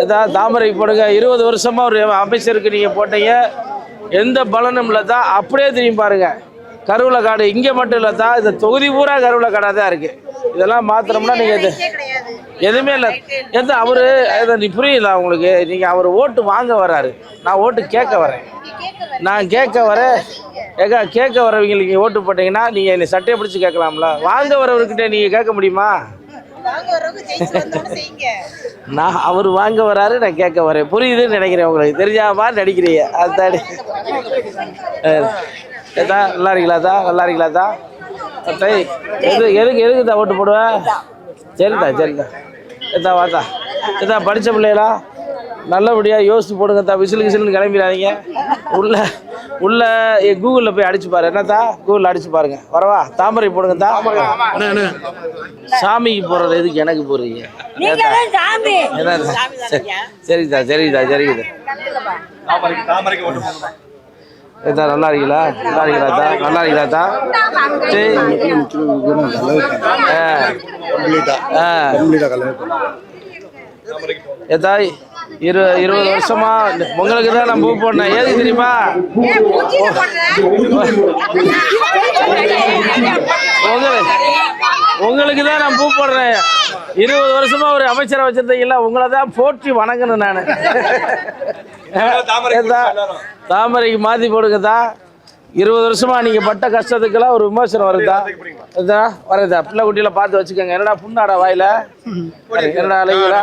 ஏதாவது தாமரை போடுங்க. 20 வருஷமாக ஒரு அமைச்சருக்கு நீங்கள் போட்டீங்க, எந்த பலனும் இல்லை தான். அப்படியே திரும்பி பாருங்க, கருவூல காடு இங்கே மட்டும் இல்லை தான், இந்த தொகுதி பூரா கருவூல காடாக தான் இருக்குது. இதெல்லாம் மாத்திரம்னா நீங்கள் எதுவுமே இல்லை. எந்த அவர் நீ புரியல உங்களுக்கு, நீங்கள் அவர் ஓட்டு வாங்க வராரு, நான் ஓட்டு கேட்க வரேன். நான் கேட்க வரேன் ஏக்கா, கேட்க வரவங்களுக்கு நீங்கள் ஓட்டு போட்டிங்கன்னா நீங்கள் என்னை சட்டையை பிடிச்சி கேட்கலாம்ல. வாங்க வரவர்கிட்ட நீங்கள் கேட்க முடியுமா? நான் அவர் வாங்க வராரு, நான் கேட்க வரேன். புரியுதுன்னு நினைக்கிறேன், உங்களுக்கு தெரியாமா நடிக்கிறீங்க. அதுதாடி ஏதா நல்லா இருக்கீங்களாதா? நல்லா இருக்கீங்களாதா? எதுக்கு தான் ஓட்டு போடுவேன்? சரிதா சரிதா. ஏதா வாத்தா, ஏதா படித்த பிள்ளைகளா நல்லபடியாக யோசிச்சு போடுங்கத்தா. விசிலுன்னு கிளம்பிடாதீங்க. உள்ள கூகுளில் போய் அடிச்சு பாரு. என்னத்தா கூகுளில் அடிச்சு பாருங்க. வரவா? தாமரை போடுங்கத்தா. சாமிக்கு போடுறது எதுக்கு எனக்கு போடுறீங்க? சரிதா சரிதா சரிதா. ஏதா நல்லா இருக்கீங்களா? நல்லா இருக்கீங்களாத்தா? நல்லா இருக்கீங்களாத்தா? ஏதா 20 வருஷமா உங்களுக்கு தான் நான் பூ போடனேன். ஏது தெரியுமா? உங்களுக்கு தான் நான் பூ போடுறேன். 20 வருஷமா ஒரு அமைச்சரை வச்சிருந்தீங்களா, உங்களை தான் போற்றி வணங்கணும் நான். தாமரைக்கு மாற்றி போடுங்கதா. 20 வருஷமா நீங்க பட்ட கஷ்டத்துக்கெல்லாம் ஒரு விமர்சனம் வருதா? வரதா? பிள்ளை குட்டியில பார்த்து வச்சுக்கோங்க. என்னடா புண்ணாடா வாயில? என்னடா அலைகளா?